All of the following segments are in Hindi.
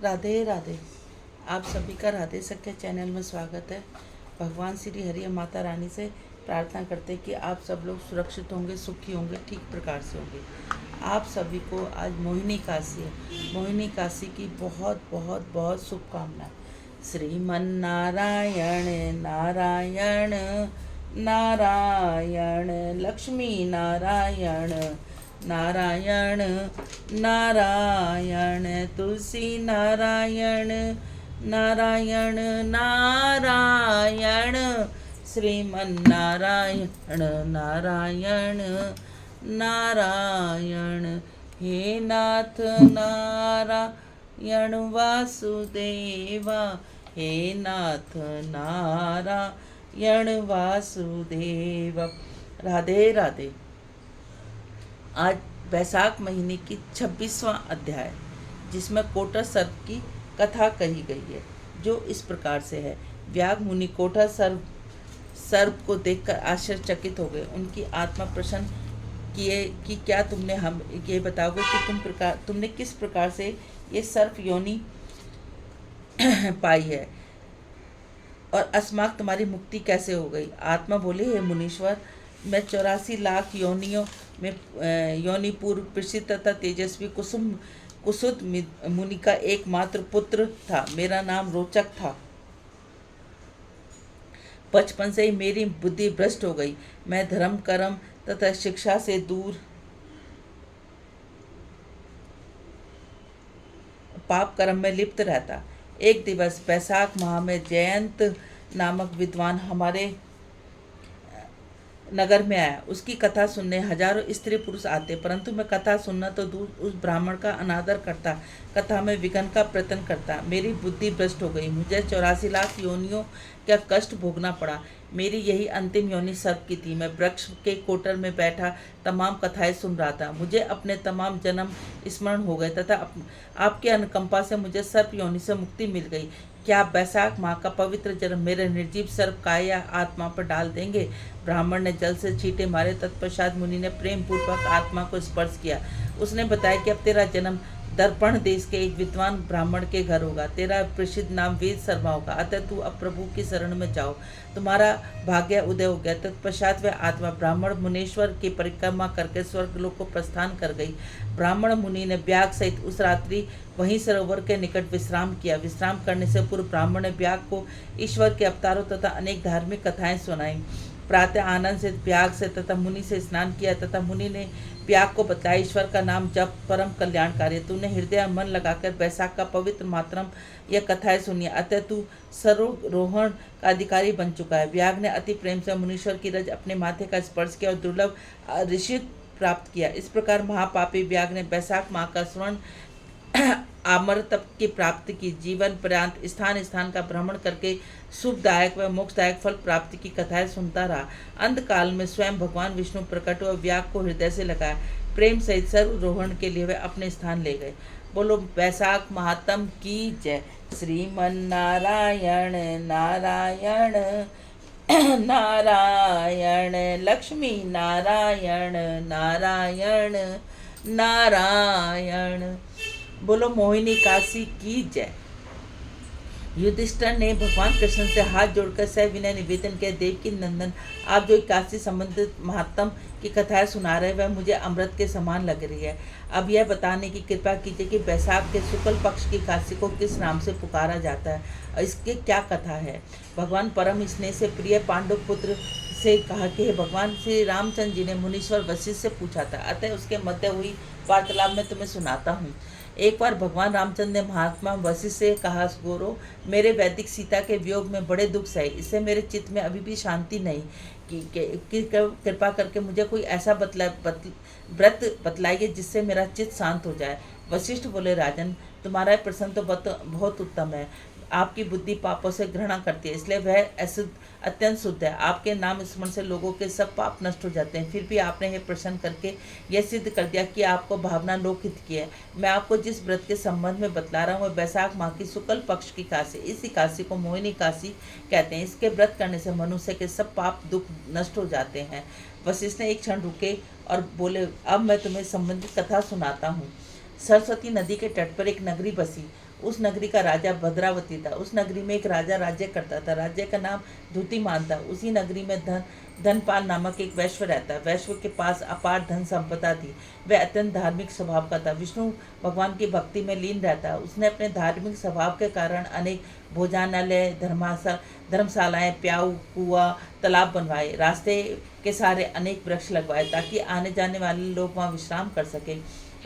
राधे राधे। आप सभी का राधे सख्य चैनल में स्वागत है। भगवान श्री हरि और माता रानी से प्रार्थना करते हैं कि आप सब लोग सुरक्षित होंगे, सुखी होंगे, ठीक प्रकार से होंगे। आप सभी को आज मोहिनी काशी है। मोहिनी काशी की बहुत बहुत बहुत शुभकामनाएं। श्रीमन नारायण नारायण नारायण, लक्ष्मी नारायण नारायण नारायण, तुलसी नारायण नारायण नारायण, श्रीमन नारायण नारायण नारायण। हे नाथ नारायण वासुदेवा, हे नाथ नारायण वासुदेव। राधे राधे। आज बैसाख महीने की 26वां अध्याय, जिसमें कोटर सर्प की कथा कही गई है, जो इस प्रकार से है। व्याग मुनि कोटर सर्प को देखकर आश्चर्यचकित हो गए। उनकी आत्मा प्रसन्न किए कि क्या तुमने हम ये बताओगे कि तुमने किस प्रकार से ये सर्प योनि पाई है और अस्माक तुम्हारी मुक्ति कैसे हो गई। आत्मा बोले, हे मुनीश्वर, मैं 84 लाख योनियों में योनि पूर्व प्रसिद्ध तथा तेजस्वी कुसुद मुनि का एकमात्र पुत्र था। मेरा नाम रोचक था। बचपन से ही मेरी बुद्धि भ्रष्ट हो गई। मैं धर्म कर्म तथा शिक्षा से दूर पाप कर्म में लिप्त रहता। एक दिवस बैसाख माह में जयंत नामक विद्वान हमारे नगर में आया। उसकी कथा सुनने हजारों स्त्री पुरुष आते, परंतु मैं कथा सुनना तो दूर उस ब्राह्मण का अनादर करता, कथा में विघ्न का प्रयत्न करता। मेरी बुद्धि भ्रष्ट हो गई। मुझे 84 लाख योनियों का कष्ट भोगना पड़ा। मेरी यही अंतिम योनि सर्प की थी। मैं वृक्ष के कोटर में बैठा तमाम कथाएं सुन रहा था। मुझे अपने तमाम जन्म स्मरण हो गए तथा आपके अनुकंपा से मुझे सर्प योनि से मुक्ति मिल गई। क्या आप बैसाख माह का पवित्र जन्म मेरे निर्जीव सर्प काय या आत्मा पर डाल देंगे। ब्राह्मण ने जल से छींटे मारे। तत्पश्चात मुनि ने प्रेम पूर्वक आत्मा को स्पर्श किया। उसने बताया कि अब तेरा जन्म दर्पण देश के एक विद्वान ब्राह्मण के घर होगा। तेरा प्रसिद्ध नाम वेद शर्मा होगा। अतः तू अब प्रभु की शरण में जाओ, तुम्हारा भाग्य उदय हो गया। तत्पश्चात वह आत्मा ब्राह्मण मुनीश्वर की परिक्रमा करके स्वर्गलोक को प्रस्थान कर गई। ब्राह्मण मुनि ने व्याग सहित उस रात्रि वहीं सरोवर के निकट विश्राम किया। विश्राम करने से पूर्व ब्राह्मण ने व्याग को ईश्वर के अवतारों तथा अनेक धार्मिक कथाएं सुनाई। प्रातः आनंद से व्याग से तथा मुनि से स्नान किया तथा मुनि ने व्याग को बताया, ईश्वर का नाम जप परम कल्याणकारी। तूने हृदय मन लगाकर बैसाख का पवित्र मातरम यह कथाएं सुनी, अतः तू सर्वरोहण का अधिकारी बन चुका है। व्याग ने अति प्रेम से मुनीश्वर की रज अपने माथे का स्पर्श किया और दुर्लभ ऋषि प्राप्त किया। इस प्रकार महापापी व्याग ने बैसाख माह का स्वर्ण अमरत्व की प्राप्ति की। जीवन पर्यंत स्थान स्थान का भ्रमण करके शुभदायक व मोक्षदायक फल प्राप्ति की कथाएं सुनता रहा। अंतकाल में स्वयं भगवान विष्णु प्रकट हुए, व्याग को हृदय से लगाया। प्रेम सहित सर्वरोहण के लिए वे अपने स्थान ले गए। बोलो बैसाख महात्म की जय। श्रीमन नारायण नारायण नारायण, लक्ष्मी नारायण नारायण नारायण। बोलो मोहिनी काशी की जय। युधिष्ठिर ने भगवान कृष्ण से हाथ जोड़कर सविनय निवेदन किया, देवकी नंदन, आप जो काशी संबंधित महात्म की कथाएं सुना रहे वह मुझे अमृत के समान लग रही है। अब यह बताने की कृपा कीजिए कि बैसाख के शुक्ल पक्ष की काशी को किस नाम से पुकारा जाता है और इसकी क्या कथा है। भगवान परम स्नेह से प्रिय पांडु पुत्र से कहा कि भगवान श्री रामचंद्र जी ने मुनीश्वर वशिष्ठ से पूछा था, अतः उसके मध्य हुई वार्तालाप में तुम्हें सुनाता हूँ। एक बार भगवान रामचंद्र ने महात्मा वशिष्ठ से कहा, गौरव, मेरे वैदिक सीता के वियोग में बड़े दुख सहे, इससे मेरे चित्त में अभी भी शांति नहीं कि कृपा करके मुझे कोई ऐसा व्रत बतलाइए जिससे मेरा चित्त शांत हो जाए। वशिष्ठ बोले, राजन, तुम्हारा प्रश्न तो बहुत उत्तम है। आपकी बुद्धि पापों से घृणा करती है, इसलिए वह अत्यंत शुद्ध है। आपके नाम स्मरण से लोगों के सब पाप नष्ट हो जाते हैं। फिर भी आपने यह प्रश्न करके यह सिद्ध कर दिया कि आपको भावना लोकहित की है। मैं आपको जिस व्रत के संबंध में बतला रहा हूँ वह बैसाख माह की शुक्ल पक्ष की काशी, इसी काशी को मोहिनी काशी कहते हैं। इसके व्रत करने से मनुष्य के सब पाप दुख नष्ट हो जाते हैं। वशिष्ठ ने एक क्षण रुके और बोले, अब मैं तुम्हें संबंधित कथा सुनाता हूँ। सरस्वती नदी के तट पर एक नगरी बसी। उस नगरी का राजा भद्रावती था। उस नगरी में एक राजा राज्य करता था। राज्य का नाम धूतिमान था। उसी नगरी में धनपाल नामक एक वैश्य रहता। वैश्य के पास अपार धन संपदा थी। वह अत्यंत धार्मिक स्वभाव का था। विष्णु भगवान की भक्ति में लीन रहता। उसने अपने धार्मिक स्वभाव के कारण अनेक भोजनालय, धर्मशालाएं, प्याऊ, कुआं, तालाब बनवाए। रास्ते के सारे अनेक वृक्ष लगवाए ताकि आने जाने वाले लोग वहां विश्राम कर सके।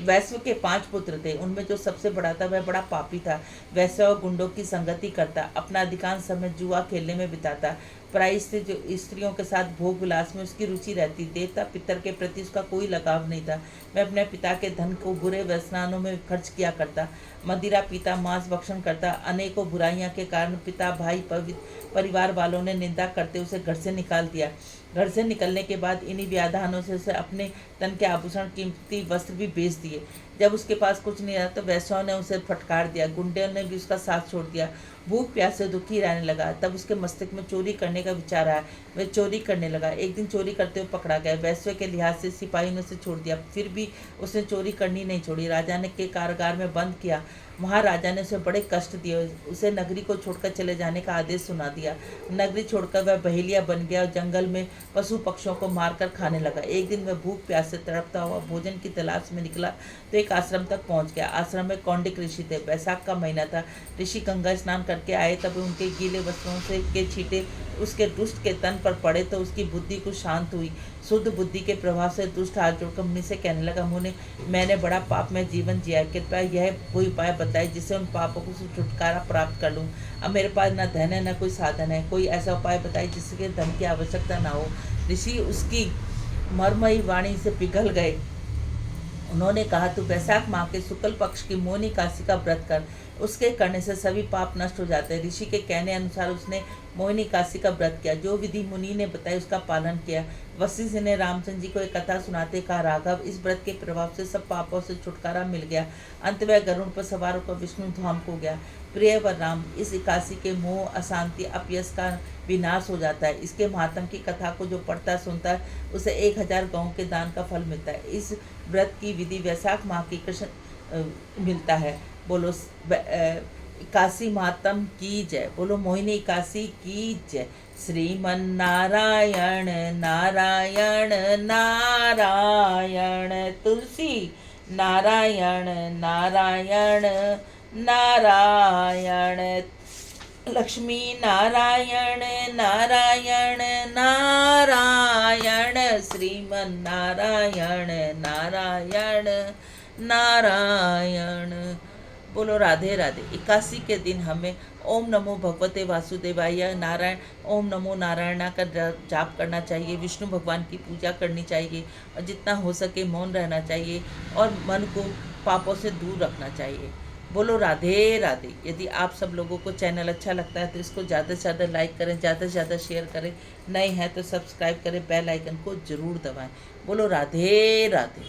वैश्व के 5 पुत्र थे। उनमें जो सबसे बड़ा था वह बड़ा पापी था। वैश्य और गुंडों की संगति करता, अपना अधिकांश समय जुआ खेलने में बिताता। पराई स्त्रियों के साथ भोग विलास में उसकी रुचि रहती। देवता पितर के प्रति उसका कोई लगाव नहीं था। वह अपने पिता के धन को बुरे व्यसनानों में खर्च किया करता, मदिरा पीता, मांस भक्षण करता। अनेकों बुराइयां के कारण पिता, भाई, परिवार वालों ने निंदा करते उसे घर से निकाल दिया। घर से निकलने के बाद इन्हीं व्याधानों से उसे अपने तन के आभूषण, कीमती वस्त्र भी बेच दिए। जब उसके पास कुछ नहीं रहा तो वैश्यों ने उसे फटकार दिया। गुंडों ने भी उसका साथ छोड़ दिया। भूख प्यास से दुखी रहने लगा। तब उसके मस्तिष्क में चोरी करने का विचार आया। वह चोरी करने लगा। एक दिन चोरी करते हुए पकड़ा गया। वैश्य के लिहाज से सिपाही ने उसे छोड़ दिया, फिर भी उसने चोरी करनी नहीं छोड़ी। राजा ने के कारागार में बंद किया। महाराजा ने उसे बड़े कष्ट दिए। उसे नगरी को छोड़कर चले जाने का आदेश सुना दिया। नगरी छोड़कर वह बहेलिया बन गया और जंगल में पशु पक्षियों को मारकर खाने लगा। एक दिन वह भूख प्यास से तड़पता हुआ भोजन की तलाश में निकला तो एक आश्रम तक पहुंच गया। आश्रम में कौंडिक ऋषि थे। बैसाख का महीना था। ऋषि गंगा स्नान करके आए। तब उनके गीले वस्त्रों से के छींटे उसके दुष्ट के तन पर पड़े तो उसकी बुद्धि कुछ शांत हुई। शुद्ध बुद्धि के प्रभाव से दुष्ट हाथ जोड़कर मुनि से कहने लगा, मुनि, मैंने बड़ा पाप में जीवन जिया। कृपया यह कोई उपाय बताए जिससे उन पापों को छुटकारा प्राप्त कर लूँ। अब मेरे पास न धन है न कोई साधन है। कोई ऐसा उपाय बताए जिसके धन की आवश्यकता न हो। ऋषि उसकी मर्मयी वाणी से पिघल गए। उन्होंने कहा, तू बैसाख माह के शुक्ल पक्ष की मोहिनी एकादशी का व्रत कर। उसके करने से सभी पाप नष्ट हो जाते हैं। ऋषि के कहने अनुसार उसने मोहिनी एकादशी का व्रत किया। जो विधि मुनि ने बताई उसका पालन किया। वशिष्ठ ने रामचंद्र जी को एक कथा सुनाते कहा, राघव, इस व्रत के प्रभाव से सब पापों से छुटकारा मिल गया। अंत में गरुड़ पर सवार होकर विष्णु धाम को गया। प्रिय वर राम, इस एकादशी के मोह, अशांति, अपयश का विनाश हो जाता है। इसके महात्म की कथा को जो पढ़ता सुनता है उसे 1000 गौं के दान का फल मिलता है। इस व्रत की विधि वैशाख माह की कृष्ण मिलता है। बोलो काशी मातम की जय। बोलो मोहिनी काशी की जय। श्रीमन नारायण नारायण नारायण, तुलसी नारायण नारायण नारायण, लक्ष्मी नारायण नारायण नारायण, श्रीमन नारायण नारायण नारायण। बोलो राधे राधे। एकादशी के दिन हमें ओम नमो भगवते वासुदेवाय नारायण, ओम नमो नारायण का जाप करना चाहिए। विष्णु भगवान की पूजा करनी चाहिए और जितना हो सके मौन रहना चाहिए और मन को पापों से दूर रखना चाहिए। बोलो राधे राधे। यदि आप सब लोगों को चैनल अच्छा लगता है तो इसको ज़्यादा से ज़्यादा लाइक करें, ज़्यादा से ज़्यादा शेयर करें। नए हैं तो सब्सक्राइब करें, बेल आइकन को ज़रूर दबाएं। बोलो राधे राधे।